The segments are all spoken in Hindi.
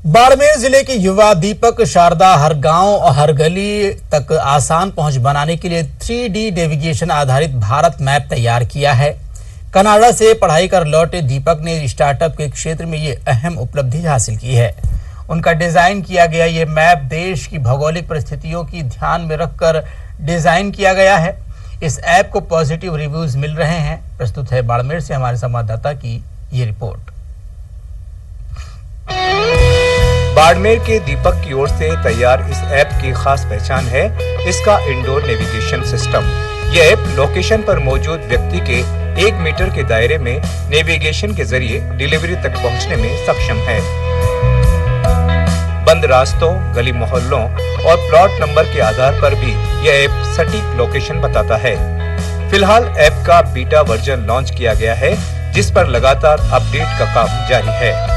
बाड़मेर जिले के युवा दीपक शारदा हर गांव और हर गली तक आसान पहुंच बनाने के लिए 3D नेविगेशन आधारित भारत मैप तैयार किया है। कनाडा से पढ़ाई कर लौटे दीपक ने स्टार्टअप के क्षेत्र में ये अहम उपलब्धि हासिल की है। उनका डिजाइन किया गया ये मैप देश की भौगोलिक परिस्थितियों की ध्यान में रखकर डिजाइन किया गया है। इस ऐप को पॉजिटिव रिव्यूज मिल रहे हैं। प्रस्तुत है बाड़मेर से हमारे संवाददाता की ये रिपोर्ट। बाड़मेर के दीपक की ओर से तैयार इस ऐप की खास पहचान है इसका इंडोर नेविगेशन सिस्टम। यह ऐप लोकेशन पर मौजूद व्यक्ति के 1 मीटर के दायरे में नेविगेशन के जरिए डिलीवरी तक पहुंचने में सक्षम है। बंद रास्तों, गली मोहल्लों और प्लॉट नंबर के आधार पर भी यह ऐप सटीक लोकेशन बताता है। फिलहाल ऐप का बीटा वर्जन लॉन्च किया गया है, जिस पर लगातार अपडेट का काम जारी है।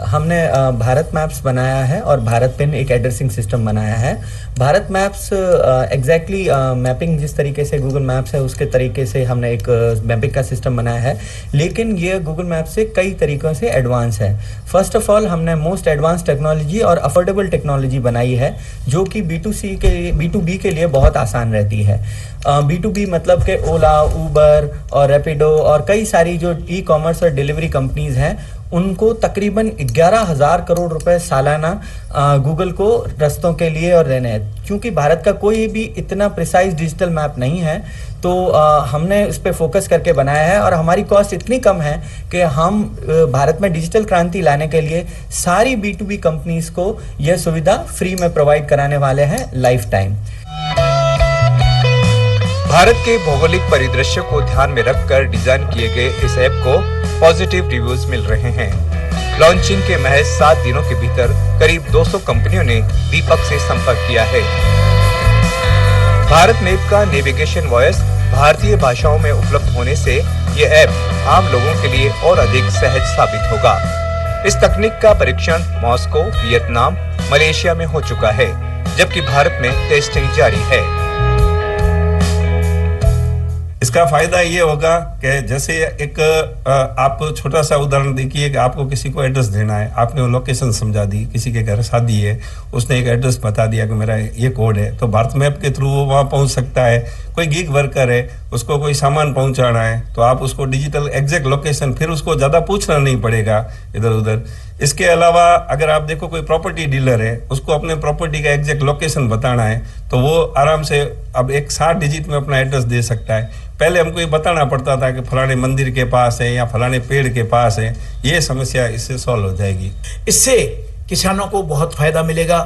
हमने भारत मैप्स बनाया है और भारत पेन एक एड्रेसिंग सिस्टम बनाया है। भारत मैप्स एग्जैक्टली मैपिंग जिस तरीके से गूगल मैप्स है उसके तरीके से हमने एक मैपिंग का सिस्टम बनाया है, लेकिन ये गूगल मैप से कई तरीकों से एडवांस है। फर्स्ट ऑफ ऑल हमने मोस्ट एडवांस टेक्नोलॉजी और अफोर्डेबल टेक्नोलॉजी बनाई है, जो कि B2B के लिए बहुत आसान रहती है। B2B मतलब के ओला, उबर और रैपिडो और कई सारी जो ई-कॉमर्स और डिलीवरी कंपनीज हैं, उनको तकरीबन 11,000 करोड़ रुपए सालाना गूगल को रस्तों के लिए और देने हैं। क्योंकि भारत का कोई भी इतना प्रिसाइज डिजिटल मैप नहीं है, तो हमने इस पे फोकस करके बनाया है और हमारी कॉस्ट इतनी कम है कि हम भारत में डिजिटल क्रांति लाने के लिए सारी B2B कंपनीज को यह सुविधा फ्री में प्रोवाइड कराने वाले हैं लाइफ टाइम। भारत के भौगोलिक परिदृश्य को ध्यान में रखकर डिजाइन किए गए इस ऐप को पॉजिटिव रिव्यूज मिल रहे हैं। लॉन्चिंग के महज 7 दिनों के भीतर करीब 200 कंपनियों ने दीपक से संपर्क किया है। भारत मैप का नेविगेशन वॉइस भारतीय भाषाओं में उपलब्ध होने से यह ऐप आम लोगों के लिए और अधिक सहज साबित होगा। इस तकनीक का परीक्षण मॉस्को, वियतनाम, मलेशिया में हो चुका है, जबकि भारत में टेस्टिंग जारी है। इसका फायदा ये होगा कि जैसे एक आप छोटा सा उदाहरण देखिए कि आपको किसी को एड्रेस देना है, आपने वो लोकेशन समझा दी, किसी के घर शादी है, उसने एक एड्रेस बता दिया कि मेरा ये कोड है, तो भारत मैप के थ्रू वो वहाँ पहुँच सकता है। कोई गिग वर्कर है, उसको कोई सामान पहुँचाना है, तो आप उसको डिजिटल एग्जैक्ट लोकेशन, फिर उसको ज़्यादा पूछना नहीं पड़ेगा इधर उधर। इसके अलावा अगर आप देखो कोई प्रॉपर्टी डीलर है, उसको अपने प्रॉपर्टी का एग्जैक्ट लोकेशन बताना है, तो वो आराम से अब एक 7 डिजिट में अपना एड्रेस दे सकता है। पहले हमको ये बताना पड़ता था कि फलाने मंदिर के पास है या फलाने पेड़ के पास है। ये समस्या इससे सॉल्व हो जाएगी। इससे किसानों को बहुत फायदा मिलेगा,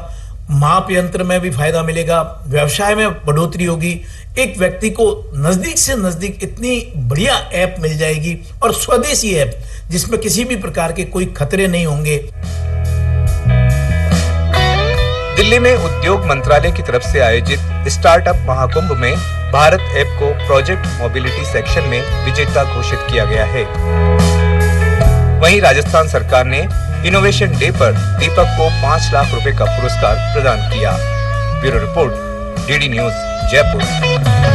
माप यंत्र में भी फायदा मिलेगा, व्यवसाय में बढ़ोतरी होगी। एक व्यक्ति को नजदीक से नजदीक इतनी बढ़िया ऐप मिल जाएगी और स्वदेशी ऐप जिसमें किसी भी प्रकार के कोई खतरे नहीं होंगे। दिल्ली में उद्योग मंत्रालय की तरफ से आयोजित स्टार्टअप महाकुंभ में भारत ऐप को प्रोजेक्ट मोबिलिटी सेक्शन में विजेता घोषित किया गया है। वहीं राजस्थान सरकार ने इनोवेशन डे पर दीपक को 5 लाख रुपए का पुरस्कार प्रदान किया। Bureau report, DD news, Jaipur.